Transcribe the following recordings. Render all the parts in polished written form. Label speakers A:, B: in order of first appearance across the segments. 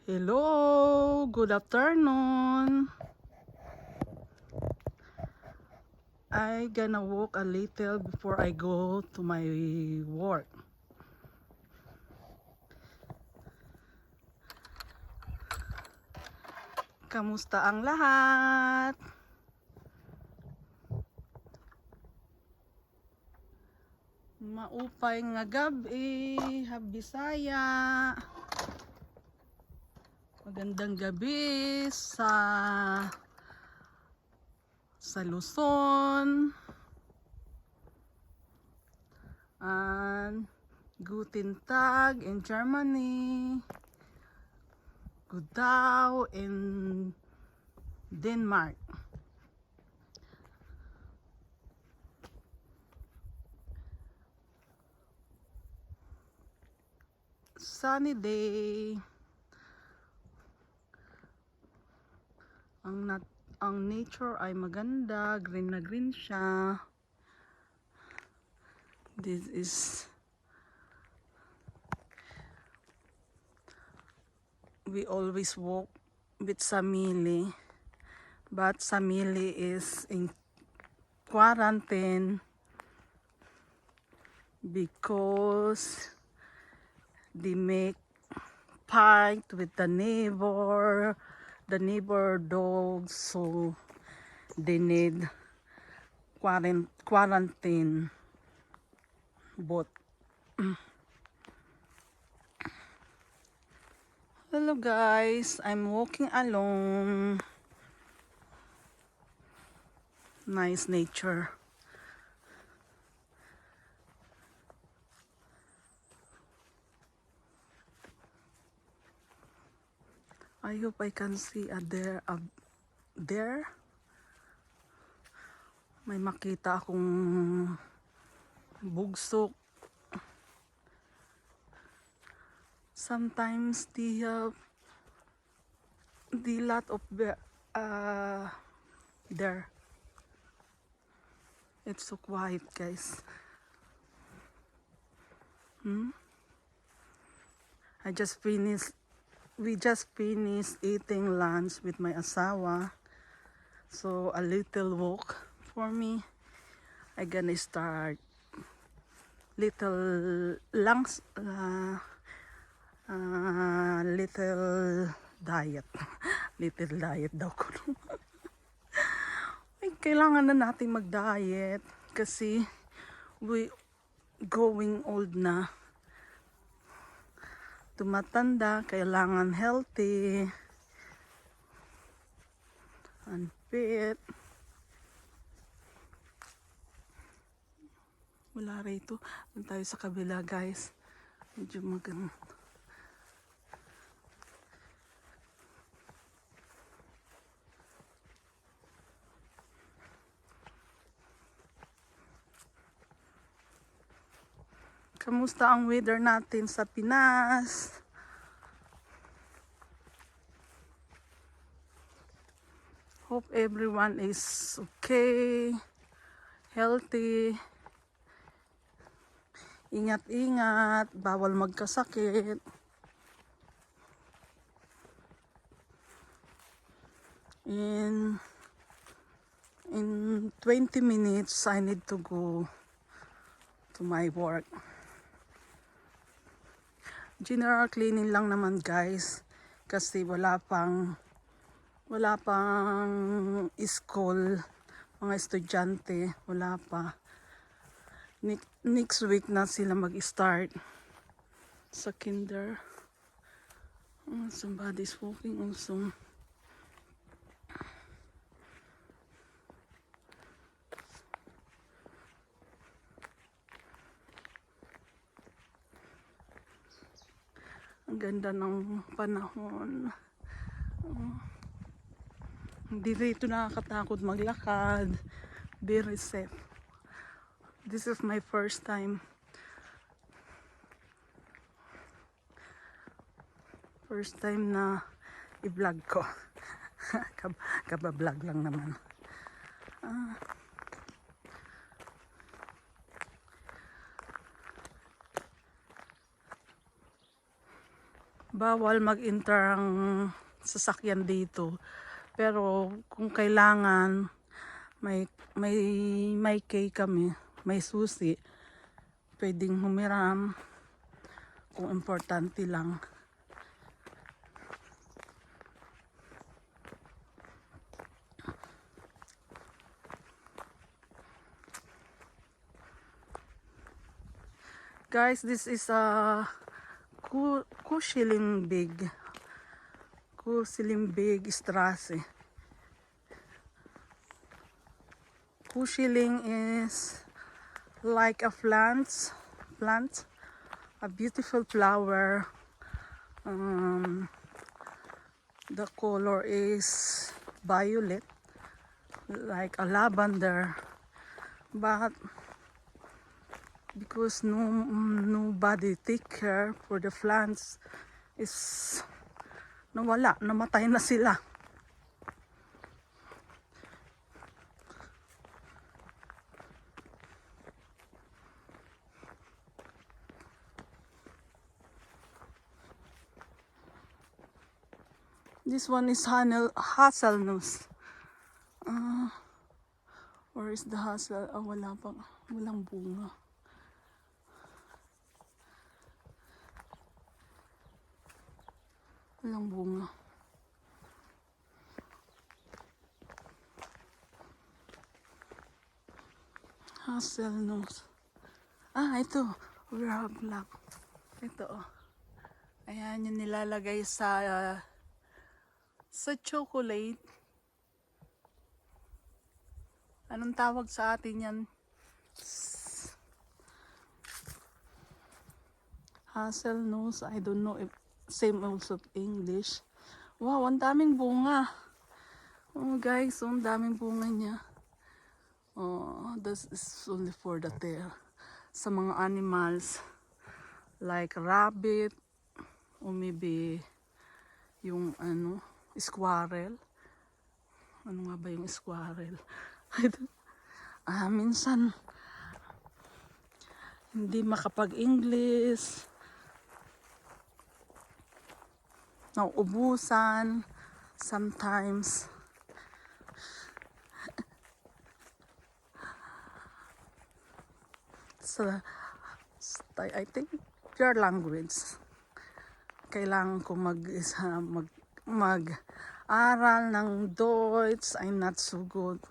A: Hello, good afternoon. I gonna walk a little before I go to my work. Kamusta ang lahat? Maupay nga gabi, Habisaya. Magandang gabi sa Luzon. And Guten Tag in Germany. Good Day in Denmark. Sunny day. Ang nature ay maganda, green na green siya. This is we always walk with Samili, but Samili is in quarantine because they make fight with the neighbor dogs, so they need quarantine both. Hello guys, I'm walking along. Nice nature. I hope I can see there. May makita akong bugsok. Sometimes the lot of there. It's so quiet, guys. We just finished eating lunch with my asawa. So a little walk for me. I gonna start little diet. Little diet daw ko. Ay, kailangan na natin mag-diet kasi we going old na. Tumatanda, kailangan healthy and fit. Wala rito. Doon tayo sa kabila, guys. Medyo maganda. Kamusta ang weather natin sa Pinas? Hope everyone is okay, healthy. Ingat-ingat, bawal magkasakit. In 20 minutes, I need to go to my work. General cleaning lang naman, guys, kasi wala pang school, mga estudyante, wala pa. Next week na sila mag-start sa kinder. Somebody's walking also. Ang ganda ng panahon. Hindi rito nakakatakot maglakad. Very safe. This is my first time. First time na i-vlog ko. Kaba-vlog lang naman. bawal mag-enter ang sasakyan dito. Pero kung kailangan, may may key kami, may susi, pwedeng humiram kung importante lang. Guys, this is a Kuschelingweg Straße. Kuschelling is like a plant, a beautiful flower. The color is violet, like a lavender, but because nobody take care for the plants, is namatay na sila. This one is hazelnuts. Where is the hazel? Wala pa. Walang bunga. Walang bunga. Hazelnuts. Ito. Rug black. Ito, oh. Ayan, yung nilalagay sa chocolate. Anong tawag sa atin yan? Hazelnuts. I don't know if same also English. Wow, ang daming bunga. Oh guys, ang daming bunga niya. Oh, this is only for the tail. Sa mga animals like rabbit or maybe yung squirrel. Ano nga ba yung squirrel? Minsan hindi makapag-English, nauubusan sometimes. So, I think your language, kailangan ko mag-aral ng Deutsch. I'm not so good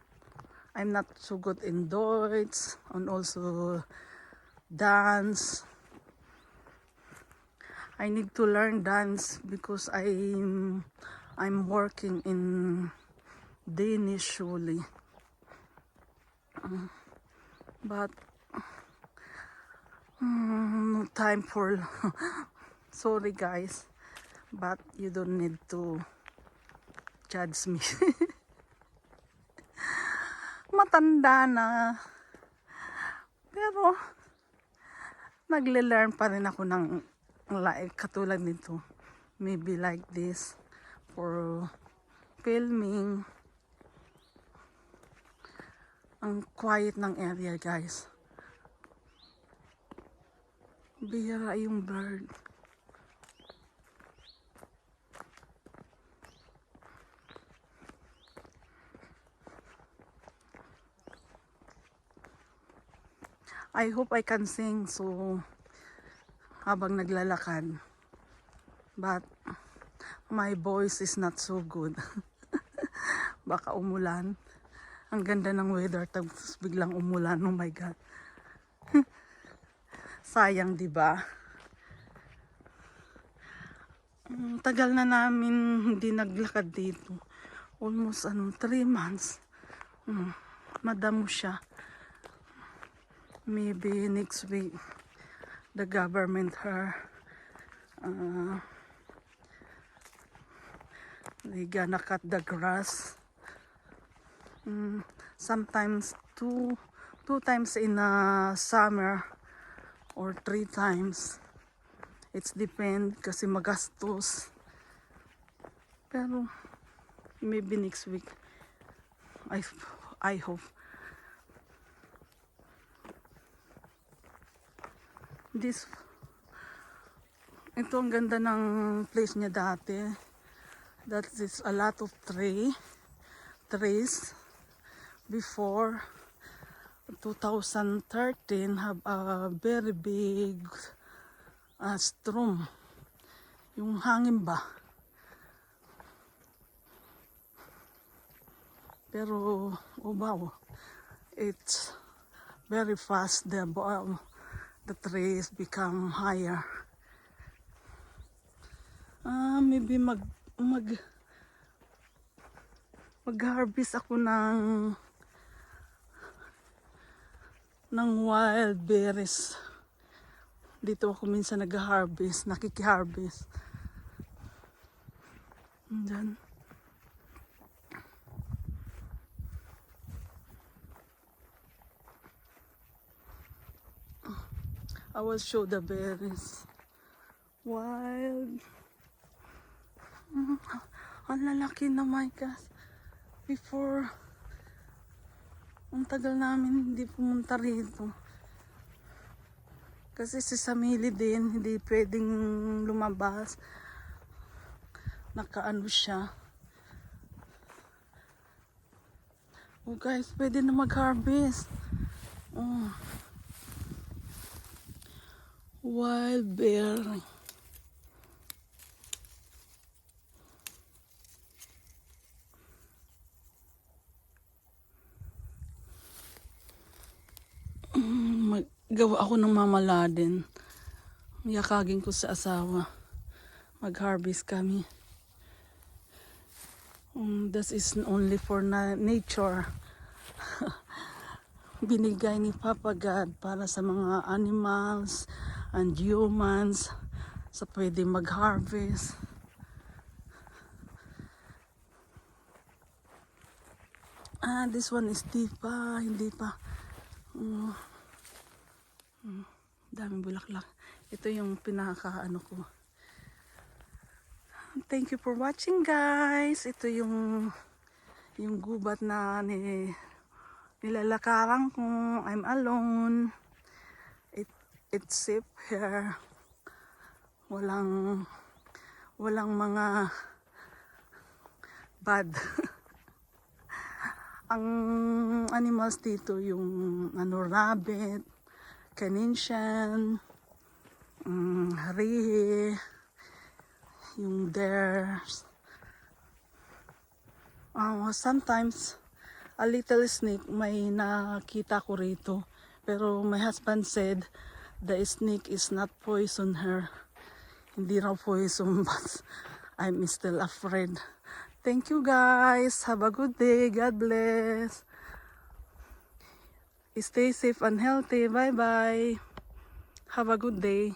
A: in Deutsch, and also dance. I need to learn dance because I'm working in Danish usually. But no time for sorry guys, but you don't need to judge me. Matanda na, pero nagle-learn pa rin ako ng like katulad nito, maybe like this for filming. Ang quiet ng area guys. Bihira yung bird. I hope I can sing so habang naglalakad. But my voice is not so good. Baka umulan. Ang ganda ng weather tapos biglang umulan. Oh my God. Sayang, 'di ba? Tagal na namin hindi naglakad dito. Almost 3 months. Madamo siya. Maybe next week the government they gonna cut the grass. Sometimes two times in summer or 3 times. It's depend kasi magastos. Pero maybe next week. I hope. Ito ang ganda ng place niya dati. That is a lot of trees before 2013 have a very big storm. Yung hangin ba? Pero oh wow, it's very fast. The trees become higher. Maybe mag-harvest ako ng wild berries. Dito ako minsan nag-harvest, nakiki-harvest. Diyan. I will show the berries. Wild. Ang lalaki na, my gosh. Before, ang tagal namin hindi pumunta rito. Kasi si Samili din, hindi pwedeng lumabas. Nakaano siya. Oh guys, pwede na mag-harvest. Oh. Wild berry. Gawa ako ng mamaladin. Yakagin ko sa asawa. Mag-harvest kami. This is only for nature. Binigay ni Papa God para sa mga animals and humans sa pwede mag-harvest. This one is hindi pa. Daming bulaklak. Ito yung pinaka-ano ko. Thank you for watching, guys. Ito yung gubat na nilalakaran ko. I'm alone. It's safe here. Walang mga bad. Ang animals dito yung rabbit, Canincian, rihe, yung deers. Sometimes a little snake may nakita ko rito, pero my husband said the snake is not poison her. Hindi raw poison, but I'm still afraid. Thank you, guys. Have a good day. God bless. Stay safe and healthy. Bye-bye. Have a good day.